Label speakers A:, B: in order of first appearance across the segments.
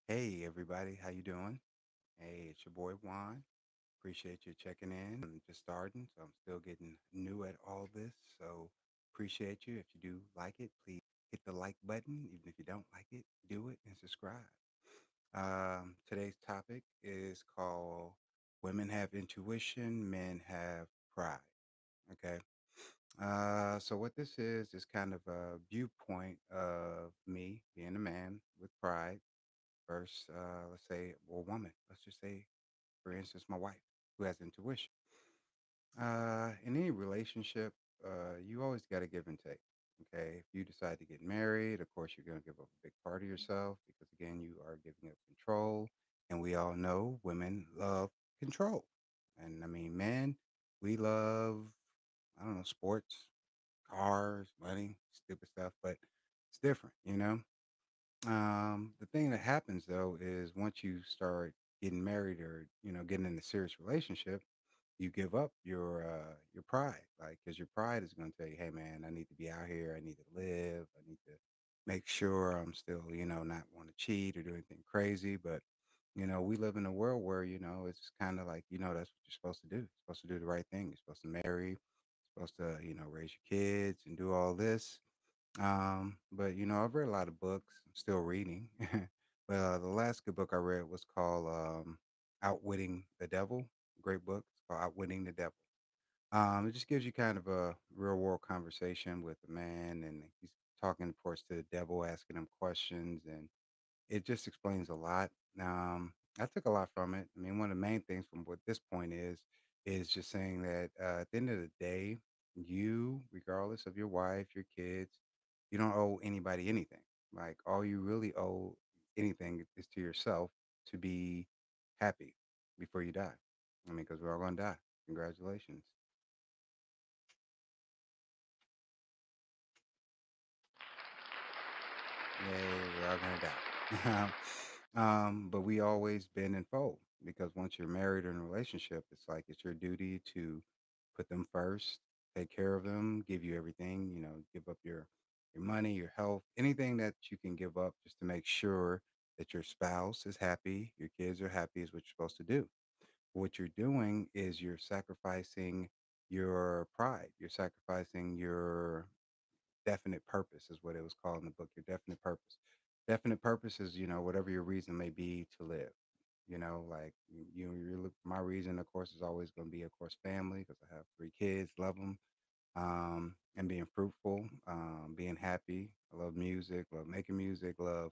A: Hey everybody, how you doing? Hey, it's your boy Juan. Appreciate you checking in. I'm just starting, so I'm still getting new at all this. So appreciate you. If you do like it, please hit the like button. Even if you don't like it, do it and subscribe. Today's topic is called Women Have Intuition, Men Have Pride. Okay. So what this is kind of a viewpoint of me being a man with pride versus, let's say, a woman. Let's just say, for instance, my wife who has intuition. In any relationship, you always got to give and take. Okay. If you decide to get married, of course, you're going to give up a big part of yourself because, again, you are giving up control. And we all know women love control. And I mean, men, we love, I don't know, sports, cars, money, stupid stuff, but it's different. The thing that happens though is once you start getting married or getting in a serious relationship, you give up your pride, like because your pride is going to tell you, hey man, I need to be out here, I need to live, I need to make sure I'm still not want to cheat or do anything crazy, but we live in a world where it's kind of like that's what you're supposed to do. You're supposed to do the right thing. You're supposed to marry, supposed to raise your kids and do all this. But I've read a lot of books. I'm still reading. But the last good book I read was called Outwitting the Devil. Great book. It's called Outwitting the Devil. It just gives you kind of a real world conversation with a man, and he's talking, of course, to the devil, asking him questions, and it just explains a lot. I took a lot from it. I mean, one of the main things from what this point is just saying that at the end of the day, you, regardless of your wife, your kids, you don't owe anybody anything. Like all you really owe anything is to yourself to be happy before you die. I mean, because we're all gonna die. Congratulations. Yay, we're all gonna die. But we always been in fold because once you're married or in a relationship, it's like it's your duty to put them first, take care of them, give you everything, give up your money, your health, anything that you can give up just to make sure that your spouse is happy, your kids are happy is what you're supposed to do. What you're doing is you're sacrificing your pride. You're sacrificing your definite purpose is what it was called in the book. Your definite purpose. Definite purpose is whatever your reason may be to live. Like my reason, of course, is always going to be, of course, family because I have three kids, love them, and being fruitful, being happy. I love music, love making music, love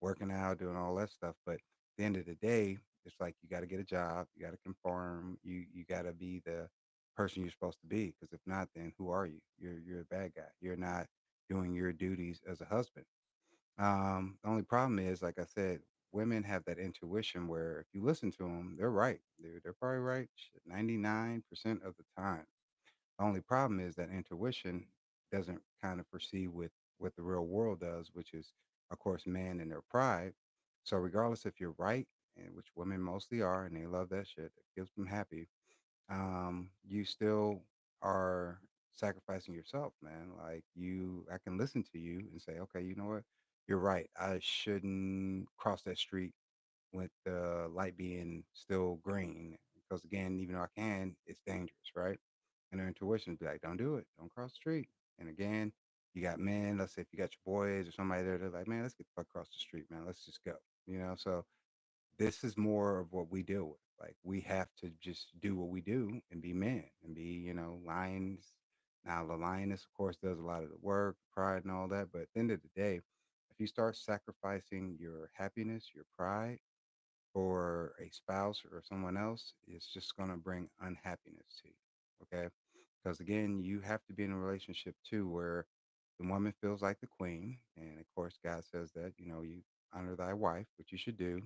A: working out, doing all that stuff. But at the end of the day, it's like you got to get a job, you got to conform, you got to be the person you're supposed to be. Because if not, then who are you? You're a bad guy. You're not doing your duties as a husband. The only problem is, like I said, women have that intuition where if you listen to them, they're right. They're probably right 99% of the time. The only problem is that intuition doesn't kind of proceed with what the real world does, which is, of course, man and their pride. So regardless if you're right, and which women mostly are, and they love that shit, it gives them happy. You still are sacrificing yourself, man. Like I can listen to you and say, okay, you know what, you're right. I shouldn't cross that street with the light being still green because again, even though I can, it's dangerous, right? And their intuition be like, don't do it, don't cross the street. And again, you got men, let's say if you got your boys or somebody there, they're like, man, let's get the fuck across the street, man, let's just go. So this is more of what we deal with. Like we have to just do what we do and be men and be, lions. Now the lioness, of course, does a lot of the work, pride and all that. But at the end of the day, if you start sacrificing your happiness, your pride for a spouse or someone else, it's just going to bring unhappiness to you. Okay. Because again, you have to be in a relationship too where the woman feels like the queen. And of course, God says that, you honor thy wife, which you should do.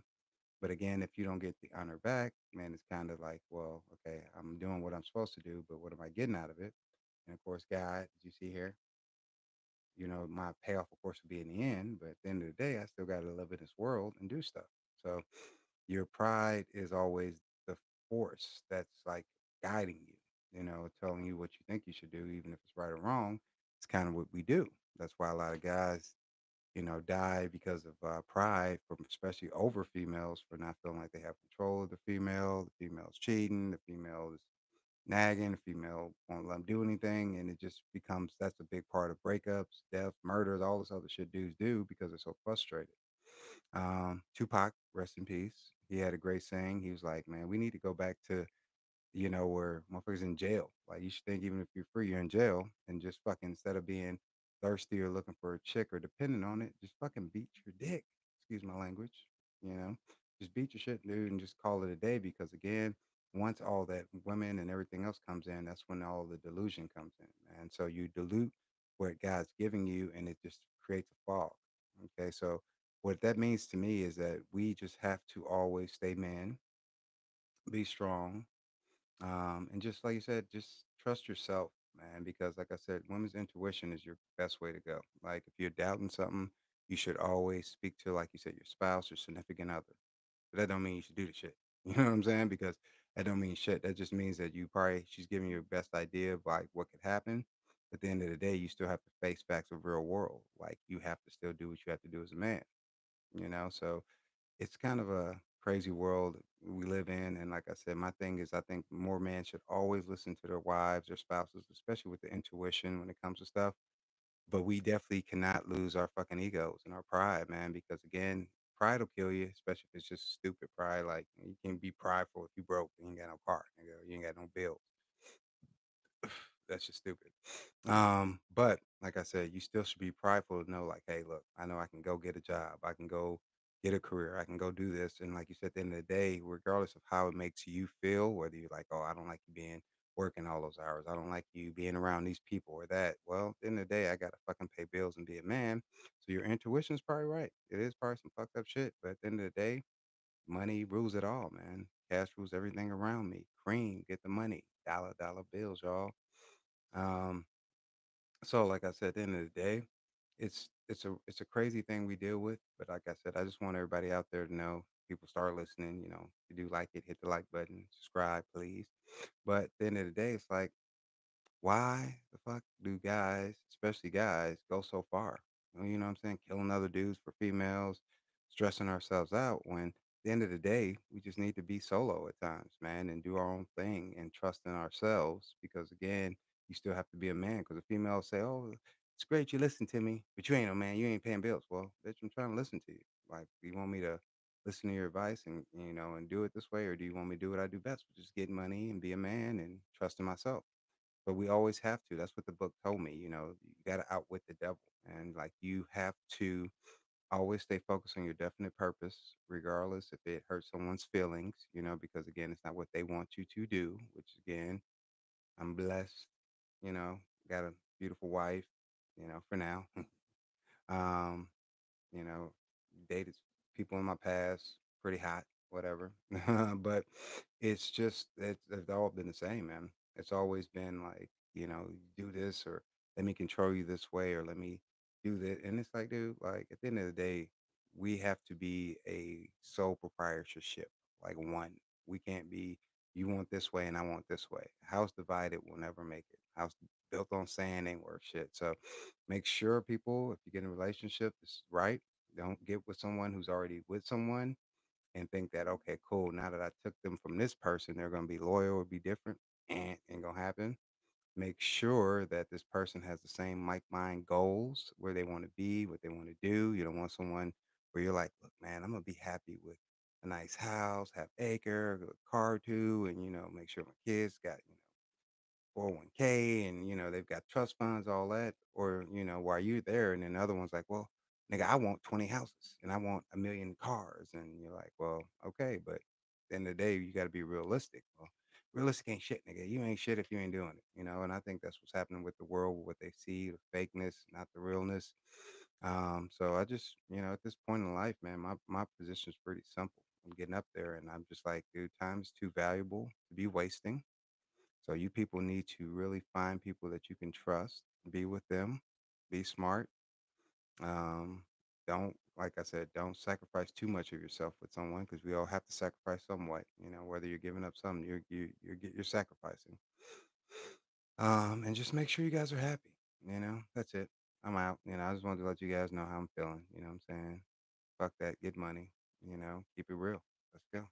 A: But again, if you don't get the honor back, man, it's kind of like, well, okay, I'm doing what I'm supposed to do, but what am I getting out of it? And of course, God, as you see here, my payoff, of course, will be in the end. But at the end of the day, I still got to live in this world and do stuff. So your pride is always the force that's like guiding you, telling you what you think you should do, even if it's right or wrong. It's kind of what we do. That's why a lot of guys die because of pride, from especially over females for not feeling like they have control of the female. The female's cheating. The female is nagging. The female won't let them do anything, and it just becomes that's a big part of breakups, death, murders, all this other shit dudes do because they're so frustrated. Tupac, rest in peace. He had a great saying. He was like, "Man, we need to go back to where motherfuckers in jail. Like you should think even if you're free, you're in jail, and just fucking instead of being thirsty or looking for a chick or dependent on it, just fucking beat your dick. Excuse my language. You know, just beat your shit, dude, and just call it a day. Because again, once all that women and everything else comes in, that's when all the delusion comes in, man. So you dilute what God's giving you, and it just creates a fog. Okay, so what that means to me is that we just have to always stay man, be strong, and just like you said, just trust yourself, man, because like I said, women's intuition is your best way to go. Like if you're doubting something, you should always speak to, like you said, your spouse or significant other. But that don't mean you should do the shit. You know what I'm saying? Because that don't mean shit. That just means that you probably she's giving you your best idea of like what could happen. But at the end of the day, you still have to face facts of real world. Like you have to still do what you have to do as a man. So it's kind of a crazy world we live in. And like I said, my thing is I think more men should always listen to their wives or spouses, especially with the intuition when it comes to stuff. But we definitely cannot lose our fucking egos and our pride, man, because again, pride will kill you, especially if it's just stupid pride. Like you can be prideful if you broke and you ain't got no car, nigga, you ain't got no bills. That's just stupid. But like I said, you still should be prideful to know, like, hey, look, I know I can go get a job, I can go get a career, I can go do this. And like you said, at the end of the day, regardless of how it makes you feel, whether you're like, oh, I don't like you being working all those hours, I don't like you being around these people or that. Well, at the end of the day, I gotta fucking pay bills and be a man. So your intuition's probably right. It is probably some fucked up shit, but at the end of the day, money rules it all, man. Cash rules everything around me. Cream, get the money. Dollar bills, y'all. Um, so like I said, at the end of the day, it's a crazy thing we deal with. But like I said, I just want everybody out there to know. People start listening. If you do like it, hit the like button, subscribe, please. But at the end of the day, it's like why the fuck do guys, especially guys, go so far? You know what I'm saying? Killing other dudes for females, stressing ourselves out when at the end of the day, we just need to be solo at times, man, and do our own thing and trust in ourselves because again, you still have to be a man because the females say, "Oh, it's great you listen to me, but you ain't a man, you ain't paying bills." Well, bitch, I'm trying to listen to you. Like, do you want me to listen to your advice and and do it this way, or do you want me to do what I do best, which is get money and be a man and trust in myself? But we always have to. That's what the book told me. You got to outwit the devil. And like you have to always stay focused on your definite purpose, regardless if it hurts someone's feelings, because again, it's not what they want you to do, which again, I'm blessed, you know, got a beautiful wife, for now. um, you know, dated people in my past, pretty hot, whatever. But it's just it's all been the same, man. It's always been like, do this or let me control you this way or let me do that. And it's like, dude, like at the end of the day, we have to be a sole proprietorship, like one. We can't be you want this way and I want this way. House divided will never make it. House built on sand ain't worth shit. So make sure people, if you get in a relationship, this is right. Don't get with someone who's already with someone and think that, okay, cool, now that I took them from this person, they're going to be loyal or be different. And ain't going to happen. Make sure that this person has the same like mind goals, where they want to be, what they want to do. You don't want someone where you're like, look, man, I'm going to be happy with a nice house, have acre, a car too, and, make sure my kids got, 401k and they've got trust funds, all that, or while you're there, and then the other one's like, well, nigga, I want 20 houses and I want a million cars, and you're like, well, okay, but at the end of the day, you got to be realistic. Well, realistic ain't shit, nigga. You ain't shit if you ain't doing it, and I think that's what's happening with the world, what they see, the fakeness, not the realness. So I just, at this point in life, man, my position is pretty simple. I'm getting up there and I'm just like, dude, time is too valuable to be wasting. So you people need to really find people that you can trust, be with them, be smart. Um, don't, like I said, don't sacrifice too much of yourself with someone because we all have to sacrifice somewhat. Whether you're giving up something, you're sacrificing. And just make sure you guys are happy. That's it. I'm out. I just wanted to let you guys know how I'm feeling. You know what I'm saying? Fuck that. Get money. Keep it real. Let's go.